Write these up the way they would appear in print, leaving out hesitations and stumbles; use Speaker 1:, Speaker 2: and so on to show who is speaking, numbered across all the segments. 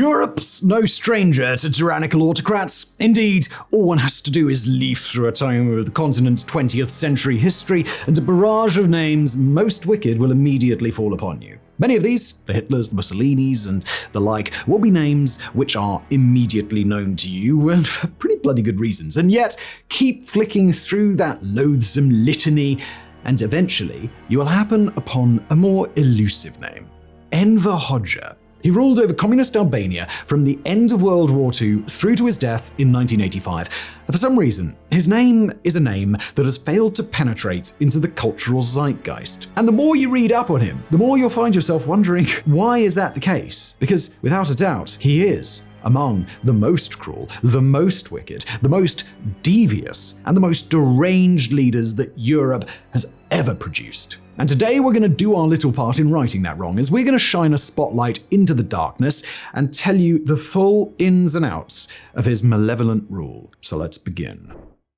Speaker 1: Europe's no stranger to tyrannical autocrats. Indeed, all one has to do is leaf through a tome of the continent's 20th century history, and a barrage of names most wicked will immediately fall upon you. Many of these, the Hitlers, the Mussolinis, and the like, will be names which are immediately known to you, and for pretty bloody good reasons, and yet keep flicking through that loathsome litany, and eventually you will happen upon a more elusive name. Enver Hoxha. He ruled over communist Albania from the end of World War II through to his death in 1985. For some reason, his name is a name that has failed to penetrate into the cultural zeitgeist. And the more you read up on him, the more you'll find yourself wondering, why is that the case? Because without a doubt, he is among the most cruel, the most wicked, the most devious, and the most deranged leaders that Europe has ever produced. And today we're going to do our little part in righting that wrong, as we're going to shine a spotlight into the darkness and tell you the full ins and outs of his malevolent rule. So let's begin.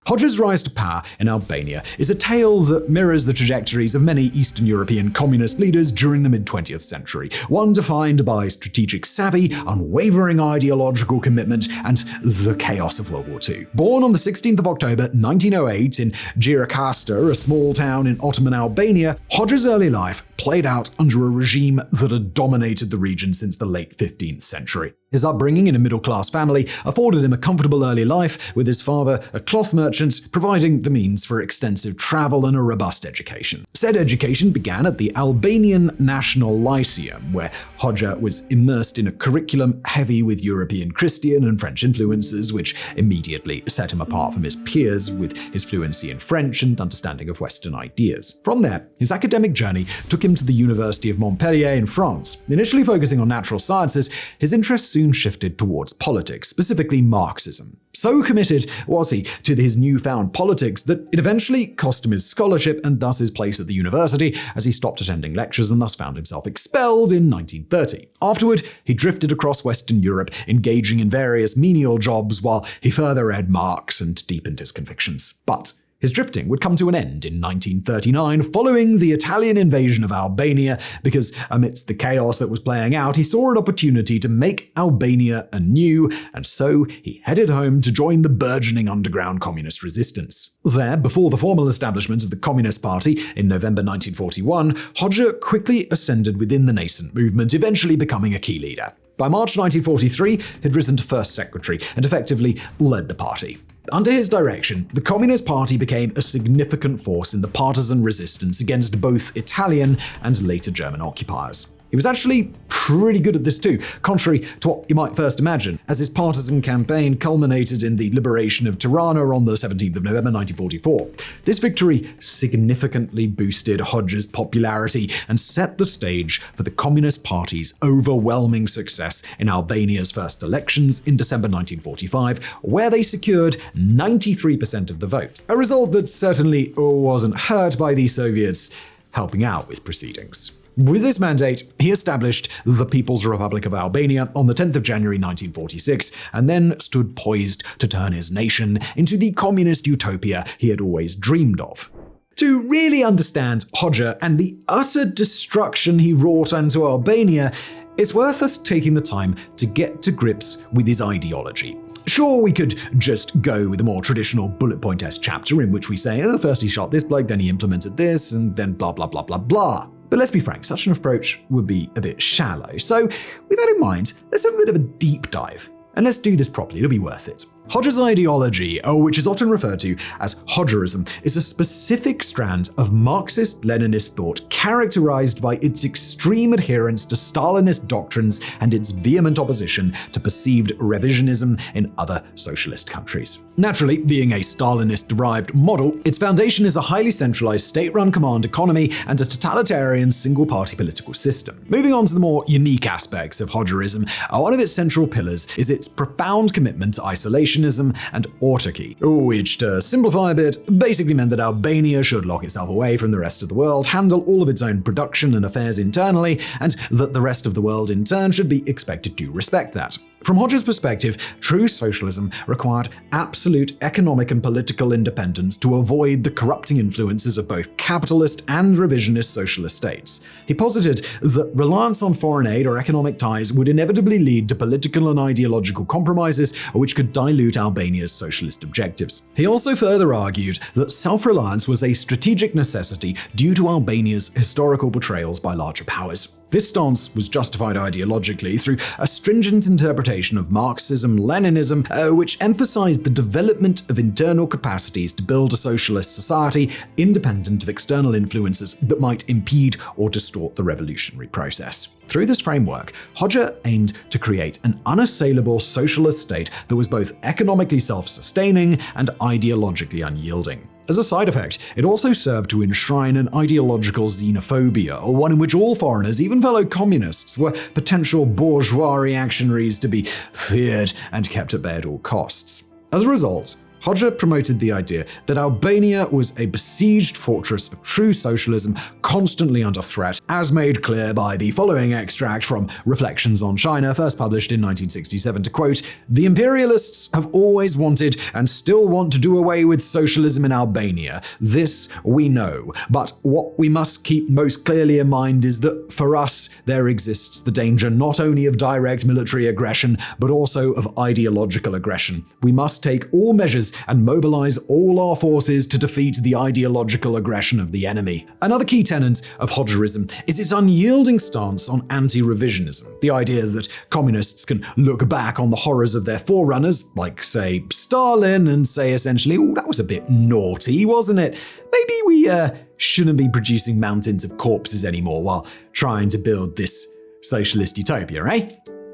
Speaker 1: Hoxha's rise to power in Albania is a tale that mirrors the trajectories of many Eastern European communist leaders during the mid-20th century, one defined by strategic savvy, unwavering ideological commitment, and the chaos of World War II. Born on the 16th of October 1908 in Gjirokastër, a small town in Ottoman Albania, Hoxha's early life played out under a regime that had dominated the region since the late 15th century. His upbringing in a middle-class family afforded him a comfortable early life, with his father, a cloth merchant, providing the means for extensive travel and a robust education. Said education began at the Albanian National Lyceum, where Hoxha was immersed in a curriculum heavy with European Christian and French influences, which immediately set him apart from his peers with his fluency in French and understanding of Western ideas. From there, his academic journey took him to the University of Montpellier in France. Initially focusing on natural sciences, his interests soon shifted towards politics, specifically Marxism. So committed was he to his newfound politics that it eventually cost him his scholarship and thus his place at the university, as he stopped attending lectures and thus found himself expelled in 1930. Afterward, he drifted across Western Europe, engaging in various menial jobs while he further read Marx and deepened his convictions. But his drifting would come to an end in 1939 following the Italian invasion of Albania, because amidst the chaos that was playing out, he saw an opportunity to make Albania anew, and so he headed home to join the burgeoning underground communist resistance. There, before the formal establishment of the Communist Party in November 1941, Hoxha quickly ascended within the nascent movement, eventually becoming a key leader. By March 1943, he'd risen to first secretary and effectively led the party. Under his direction, the Communist Party became a significant force in the partisan resistance against both Italian and later German occupiers. He was actually pretty good at this too, contrary to what you might first imagine, as his partisan campaign culminated in the liberation of Tirana on the 17th of November 1944. This victory significantly boosted Hoxha's popularity and set the stage for the Communist Party's overwhelming success in Albania's first elections in December 1945, where they secured 93% of the vote, a result that certainly wasn't hurt by the Soviets helping out with proceedings. With this mandate, he established the People's Republic of Albania on the 10th of January 1946, and then stood poised to turn his nation into the communist utopia he had always dreamed of. To really understand Hoxha and the utter destruction he wrought onto Albania, it's worth us taking the time to get to grips with his ideology. Sure, we could just go with a more traditional bullet point-esque chapter in which we say, first he shot this bloke, then he implemented this, and then blah blah blah blah blah. But let's be frank, such an approach would be a bit shallow. So, with that in mind, let's have a bit of a deep dive. And let's do this properly, it'll be worth it. Hoxha's ideology, which is often referred to as Hoxhaism, is a specific strand of Marxist-Leninist thought characterized by its extreme adherence to Stalinist doctrines and its vehement opposition to perceived revisionism in other socialist countries. Naturally, being a Stalinist-derived model, its foundation is a highly centralized state-run command economy and a totalitarian single-party political system. Moving on to the more unique aspects of Hoxhaism, one of its central pillars is its profound commitment to isolation and autarky, which, to simplify a bit, basically meant that Albania should lock itself away from the rest of the world, handle all of its own production and affairs internally, and that the rest of the world in turn should be expected to respect that. From Hoxha's perspective, true socialism required absolute economic and political independence to avoid the corrupting influences of both capitalist and revisionist socialist states. He posited that reliance on foreign aid or economic ties would inevitably lead to political and ideological compromises which could dilute Albania's socialist objectives. He also further argued that self-reliance was a strategic necessity due to Albania's historical betrayals by larger powers. This stance was justified ideologically through a stringent interpretation of Marxism-Leninism, which emphasized the development of internal capacities to build a socialist society independent of external influences that might impede or distort the revolutionary process. Through this framework, Hoxha aimed to create an unassailable socialist state that was both economically self-sustaining and ideologically unyielding. As a side effect, it also served to enshrine an ideological xenophobia, or one in which all foreigners, even fellow communists, were potential bourgeois reactionaries to be feared and kept at bay at all costs. As a result, Hoxha promoted the idea that Albania was a besieged fortress of true socialism, constantly under threat, as made clear by the following extract from Reflections on China, first published in 1967, to quote, "The imperialists have always wanted and still want to do away with socialism in Albania. This we know. But what we must keep most clearly in mind is that for us there exists the danger not only of direct military aggression, but also of ideological aggression. We must take all measures and mobilize all our forces to defeat the ideological aggression of the enemy." Another key tenet of Hoxhaism is its unyielding stance on anti-revisionism, the idea that communists can look back on the horrors of their forerunners, like, say, Stalin, and say essentially, "Oh, that was a bit naughty, wasn't it? Maybe we shouldn't be producing mountains of corpses anymore while trying to build this socialist utopia, eh?"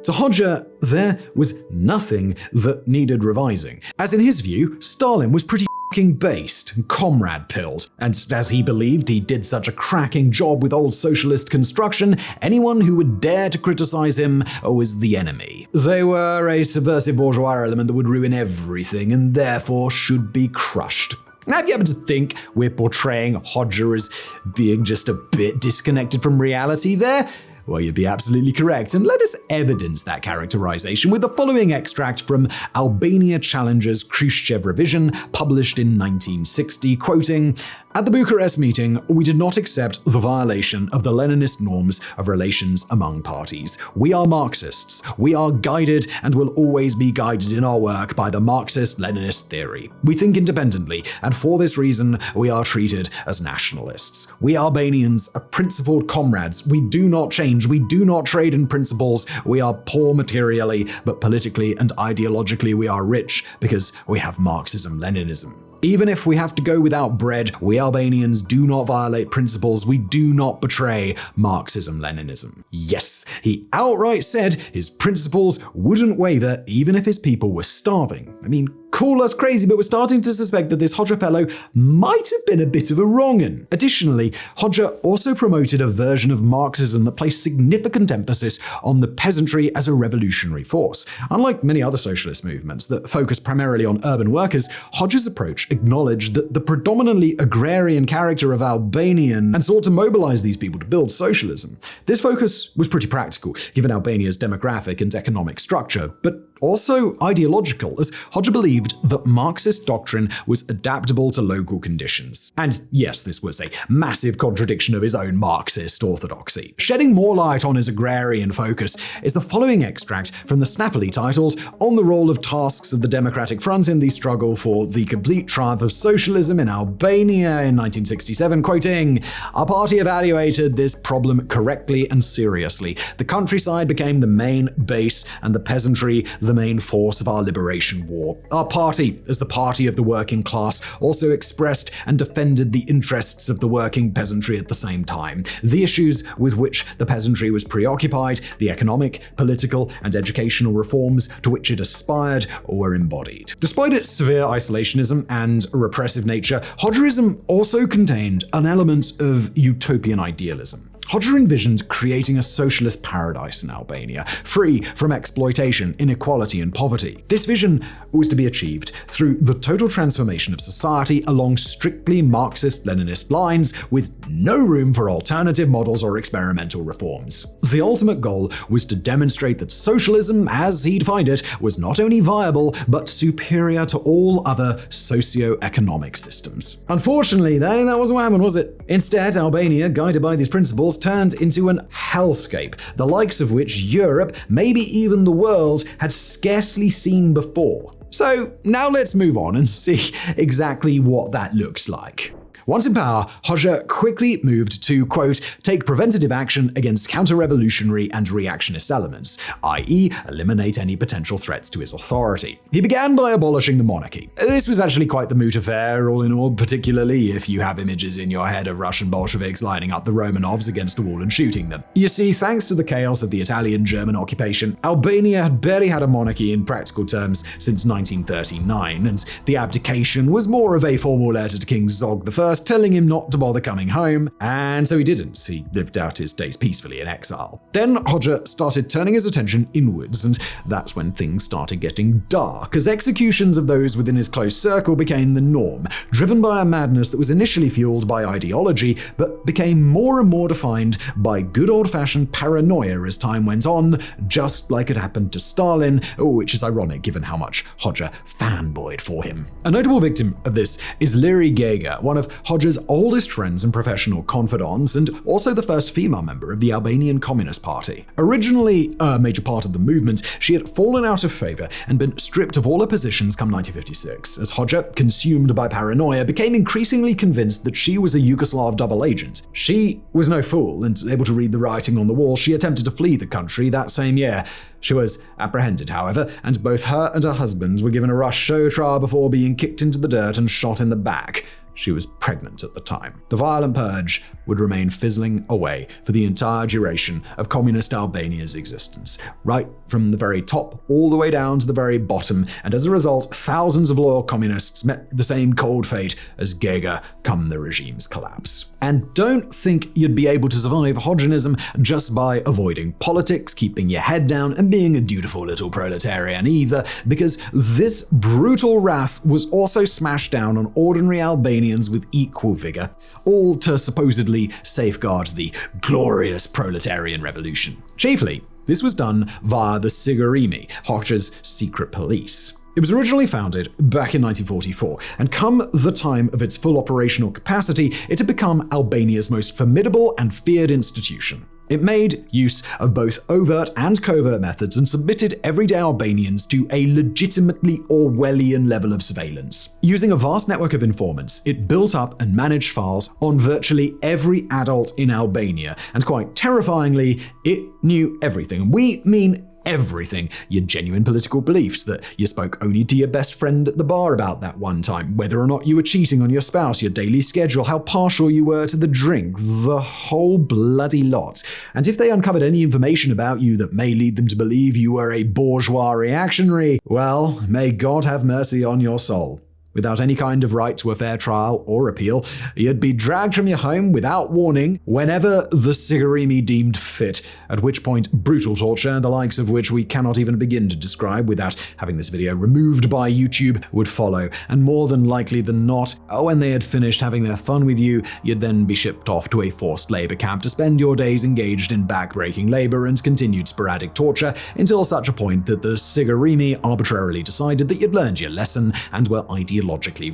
Speaker 1: To Hoxha, there was nothing that needed revising, as in his view, Stalin was pretty f***ing based and comrade-pilled, and as he believed he did such a cracking job with old socialist construction, anyone who would dare to criticize him was the enemy. They were a subversive bourgeois element that would ruin everything and therefore should be crushed. Have you ever to think we're portraying Hoxha as being just a bit disconnected from reality there? Well, you'd be absolutely correct, and let us evidence that characterization with the following extract from Albania Challenger's Khrushchev Revision, published in 1960, quoting, "At the Bucharest meeting, we did not accept the violation of the Leninist norms of relations among parties. We are Marxists. We are guided and will always be guided in our work by the Marxist-Leninist theory. We think independently, and for this reason, we are treated as nationalists. We Albanians are principled comrades. We do not change. We do not trade in principles. We are poor materially, but politically and ideologically we are rich because we have Marxism-Leninism. Even if we have to go without bread, we Albanians do not violate principles. We do not betray Marxism-Leninism." Yes, he outright said his principles wouldn't waver even if his people were starving. I mean, call us crazy, but we're starting to suspect that this Hoxha fellow might have been a bit of a wrong'un. Additionally, Hoxha also promoted a version of Marxism that placed significant emphasis on the peasantry as a revolutionary force. Unlike many other socialist movements that focus primarily on urban workers, Hoxha's approach acknowledged that the predominantly agrarian character of Albania and sought to mobilize these people to build socialism. This focus was pretty practical, given Albania's demographic and economic structure, but also ideological, as Hoxha believed that Marxist doctrine was adaptable to local conditions. And yes, this was a massive contradiction of his own Marxist orthodoxy. Shedding more light on his agrarian focus is the following extract from the snappily titled "On the Role of Tasks of the Democratic Front in the Struggle for the Complete Triumph of Socialism in Albania" in 1967, quoting, "Our party evaluated this problem correctly and seriously. The countryside became the main base and the peasantry the main force of our liberation war. Our party, as the party of the working class, also expressed and defended the interests of the working peasantry at the same time. The issues with which the peasantry was preoccupied, the economic, political, and educational reforms to which it aspired, were embodied." Despite its severe isolationism and repressive nature, Hoxhaism also contained an element of utopian idealism. Hoxha envisioned creating a socialist paradise in Albania, free from exploitation, inequality, and poverty. This vision was to be achieved through the total transformation of society along strictly Marxist-Leninist lines, with no room for alternative models or experimental reforms. The ultimate goal was to demonstrate that socialism, as he defined it, was not only viable, but superior to all other socio-economic systems. Unfortunately, though, that wasn't what happened, was it? Instead, Albania, guided by these principles, turned into an hellscape, the likes of which Europe, maybe even the world, had scarcely seen before. So now let's move on and see exactly what that looks like. Once in power, Hoxha quickly moved to, quote, take preventative action against counter-revolutionary and reactionist elements, i.e. eliminate any potential threats to his authority. He began by abolishing the monarchy. This was actually quite the moot affair, all in all, particularly if you have images in your head of Russian Bolsheviks lining up the Romanovs against a wall and shooting them. You see, thanks to the chaos of the Italian-German occupation, Albania had barely had a monarchy in practical terms since 1939, and the abdication was more of a formal letter to King Zog I, telling him not to bother coming home, and so he didn't. He lived out his days peacefully in exile. Then Hoxha started turning his attention inwards, and that's when things started getting dark, as executions of those within his close circle became the norm, driven by a madness that was initially fueled by ideology, but became more and more defined by good old-fashioned paranoia as time went on, just like it happened to Stalin, which is ironic given how much Hoxha fanboyed for him. A notable victim of this is Liri Gega, one of Hoxha's oldest friends and professional confidants, and also the first female member of the Albanian Communist Party. Originally a major part of the movement, she had fallen out of favor and been stripped of all her positions come 1956, as Hoxha, consumed by paranoia, became increasingly convinced that she was a Yugoslav double agent. She was no fool, and able to read the writing on the wall, she attempted to flee the country that same year. She was apprehended, however, and both her and her husband were given a rush show trial before being kicked into the dirt and shot in the back. She was pregnant at the time. The violent purge would remain fizzling away for the entire duration of communist Albania's existence, right from the very top all the way down to the very bottom, and as a result, thousands of loyal communists met the same cold fate as Gega come the regime's collapse. And don't think you'd be able to survive Hoxhaism just by avoiding politics, keeping your head down, and being a dutiful little proletarian either, because this brutal wrath was also smashed down on ordinary Albanians with equal vigor, all to supposedly safeguard the glorious proletarian revolution. Chiefly, this was done via the Sigurimi, Hoxha's secret police. It was originally founded back in 1944, and come the time of its full operational capacity, it had become Albania's most formidable and feared institution. It made use of both overt and covert methods and submitted everyday Albanians to a legitimately Orwellian level of surveillance. Using a vast network of informants, it built up and managed files on virtually every adult in Albania, and quite terrifyingly, it knew everything. We mean everything. Your genuine political beliefs, that you spoke only to your best friend at the bar about that one time, whether or not you were cheating on your spouse, your daily schedule, how partial you were to the drink, the whole bloody lot. And if they uncovered any information about you that may lead them to believe you were a bourgeois reactionary, well, may God have mercy on your soul. Without any kind of right to a fair trial or appeal, you'd be dragged from your home without warning whenever the Sigurimi deemed fit, at which point brutal torture, the likes of which we cannot even begin to describe without having this video removed by YouTube, would follow, and more than likely than not, when they had finished having their fun with you, you'd then be shipped off to a forced labor camp to spend your days engaged in back-breaking labor and continued sporadic torture until such a point that the Sigurimi arbitrarily decided that you'd learned your lesson and were ideologically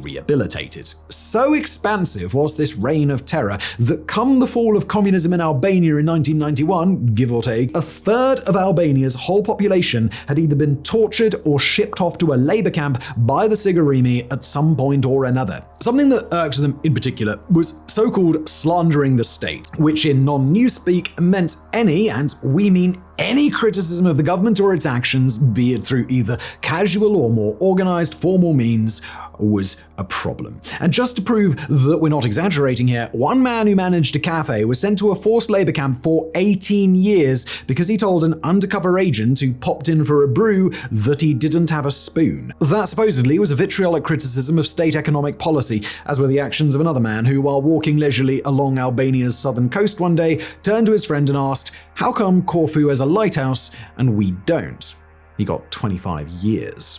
Speaker 1: rehabilitated. So expansive was this reign of terror that come the fall of communism in Albania in 1991, give or take, a third of Albania's whole population had either been tortured or shipped off to a labor camp by the Sigurimi at some point or another. Something that irked them in particular was so-called slandering the state, which in non-newspeak meant any, and we mean any criticism of the government or its actions, be it through either casual or more organized formal means, was a problem. And just to prove that we're not exaggerating here, one man who managed a cafe was sent to a forced labor camp for 18 years because he told an undercover agent who popped in for a brew that he didn't have a spoon. That supposedly was a vitriolic criticism of state economic policy, as were the actions of another man who, while walking leisurely along Albania's southern coast one day, turned to his friend and asked, "How come Corfu has a lighthouse and we don't?" He got 25 years.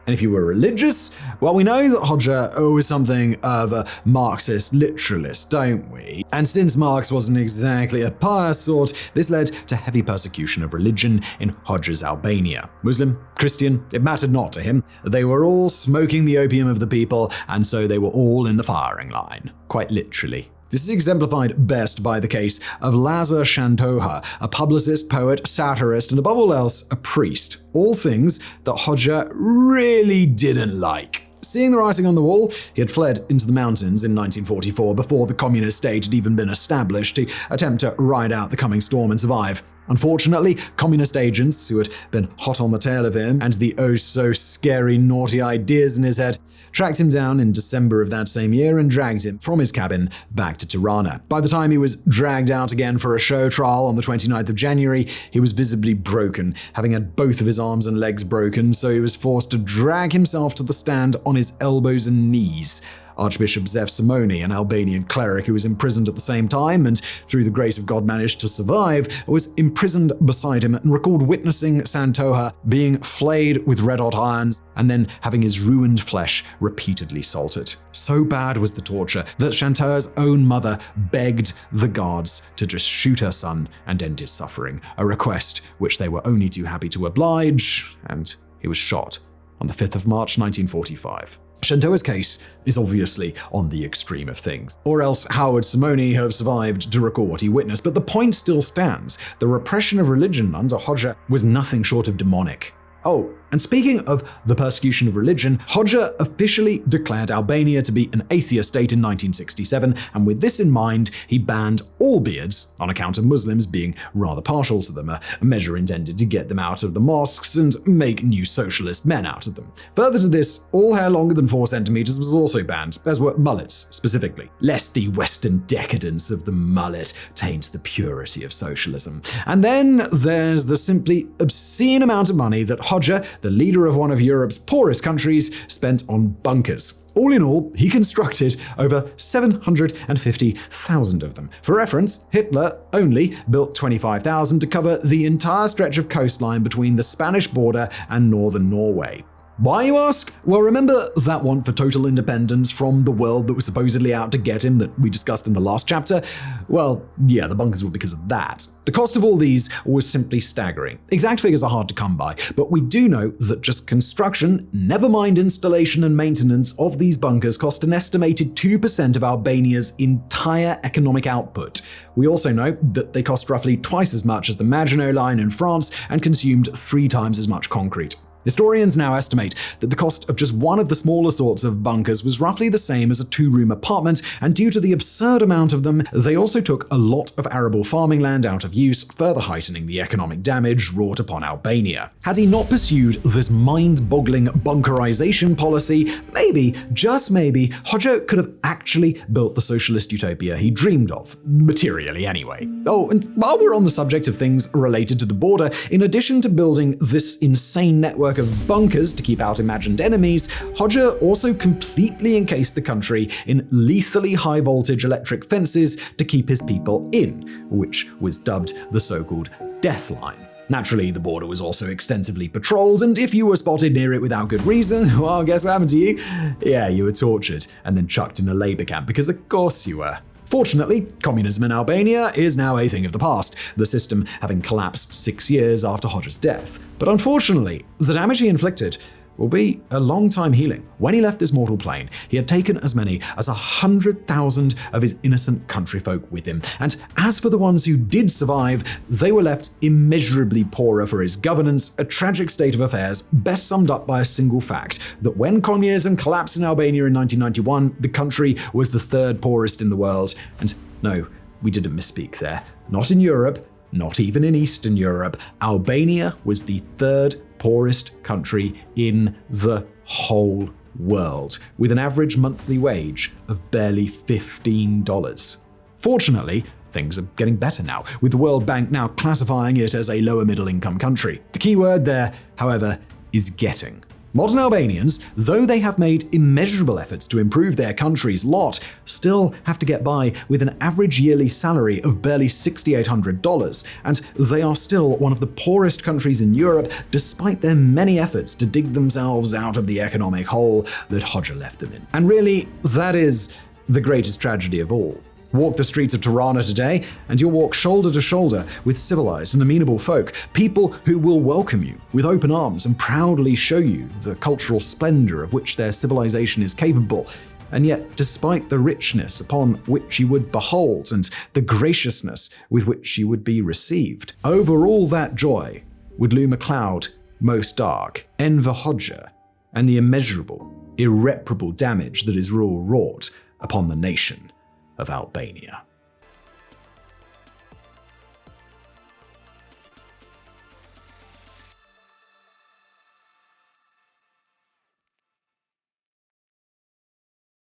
Speaker 1: And if you were religious, well, we know that Hoxha was something of a Marxist literalist, don't we? And since Marx wasn't exactly a pious sort, this led to heavy persecution of religion in Hoxha's Albania. Muslim, Christian, it mattered not to him. They were all smoking the opium of the people, and so they were all in the firing line, quite literally. This is exemplified best by the case of Lazar Shantoha, a publicist, poet, satirist, and above all else, a priest. All things that Hoxha really didn't like. Seeing the writing on the wall, he had fled into the mountains in 1944 before the communist state had even been established to attempt to ride out the coming storm and survive. Unfortunately, communist agents who had been hot on the tail of him and the oh-so-scary naughty ideas in his head tracked him down in December of that same year and dragged him from his cabin back to Tirana. By the time he was dragged out again for a show trial on the 29th of January, he was visibly broken, having had both of his arms and legs broken, so he was forced to drag himself to the stand on his elbows and knees. Archbishop Zef Simoni, an Albanian cleric who was imprisoned at the same time and, through the grace of God, managed to survive, was imprisoned beside him and recalled witnessing Santoha being flayed with red-hot irons and then having his ruined flesh repeatedly salted. So bad was the torture that Shantoha's own mother begged the guards to just shoot her son and end his suffering, a request which they were only too happy to oblige, and he was shot on the 5th of March 1945. Shantoha's case is obviously on the extreme of things. Or else how would Simoni have survived to recall what he witnessed? But the point still stands. The repression of religion under Hoxha was nothing short of demonic. Oh, and speaking of the persecution of religion, Hoxha officially declared Albania to be an atheist state in 1967, and with this in mind, he banned all beards on account of Muslims being rather partial to them, a measure intended to get them out of the mosques and make new socialist men out of them. Further to this, all hair longer than 4 centimeters was also banned, as were mullets specifically, lest the Western decadence of the mullet taints the purity of socialism. And then there's the simply obscene amount of money that Hoxha, the leader of one of Europe's poorest countries, spent on bunkers. All in all, he constructed over 750,000 of them. For reference, Hitler only built 25,000 to cover the entire stretch of coastline between the Spanish border and northern Norway. Why, you ask? Well, remember that want for total independence from the world that was supposedly out to get him that we discussed in the last chapter? Well, yeah, the bunkers were because of that. The cost of all these was simply staggering. Exact figures are hard to come by, but we do know that just construction, never mind installation and maintenance of these bunkers, cost an estimated 2% of Albania's entire economic output. We also know that they cost roughly twice as much as the Maginot Line in France and consumed 3 times as much concrete. Historians now estimate that the cost of just one of the smaller sorts of bunkers was roughly the same as a 2-room apartment, and due to the absurd amount of them, they also took a lot of arable farming land out of use, further heightening the economic damage wrought upon Albania. Had he not pursued this mind-boggling bunkerization policy, maybe, just maybe, Hoxha could have actually built the socialist utopia he dreamed of, materially anyway. Oh, and while we're on the subject of things related to the border, in addition to building this insane network of bunkers to keep out imagined enemies, Hoxha also completely encased the country in lethally high-voltage electric fences to keep his people in, which was dubbed the so-called Death Line. Naturally, the border was also extensively patrolled, and if you were spotted near it without good reason, well, guess what happened to you? Yeah, you were tortured and then chucked in a labor camp, because of course you were. Fortunately, communism in Albania is now a thing of the past, the system having collapsed 6 years after Hoxha's death. But unfortunately, the damage he inflicted will be a long time healing. When he left this mortal plane, he had taken as many as 100,000 of his innocent countryfolk with him. And as for the ones who did survive, they were left immeasurably poorer for his governance, a tragic state of affairs best summed up by a single fact, that when communism collapsed in Albania in 1991, the country was the 3rd poorest in the world. And no, we didn't misspeak there. Not in Europe, Not even in Eastern Europe, Albania was the third poorest country in the whole world, with an average monthly wage of barely $15. Fortunately, things are getting better now, with the World Bank now classifying it as a lower middle income country. The key word there, however, is getting. Modern Albanians, though they have made immeasurable efforts to improve their country's lot, still have to get by with an average yearly salary of barely $6,800, and they are still one of the poorest countries in Europe, despite their many efforts to dig themselves out of the economic hole that Hoxha left them in. And really, that is the greatest tragedy of all. Walk the streets of Tirana today, and you'll walk shoulder to shoulder with civilized and amenable folk, people who will welcome you with open arms and proudly show you the cultural splendor of which their civilization is capable. And yet, despite the richness upon which you would behold and the graciousness with which you would be received, over all that joy would loom a cloud most dark, Enver Hoxha, and the immeasurable, irreparable damage that his rule wrought upon the nation of Albania.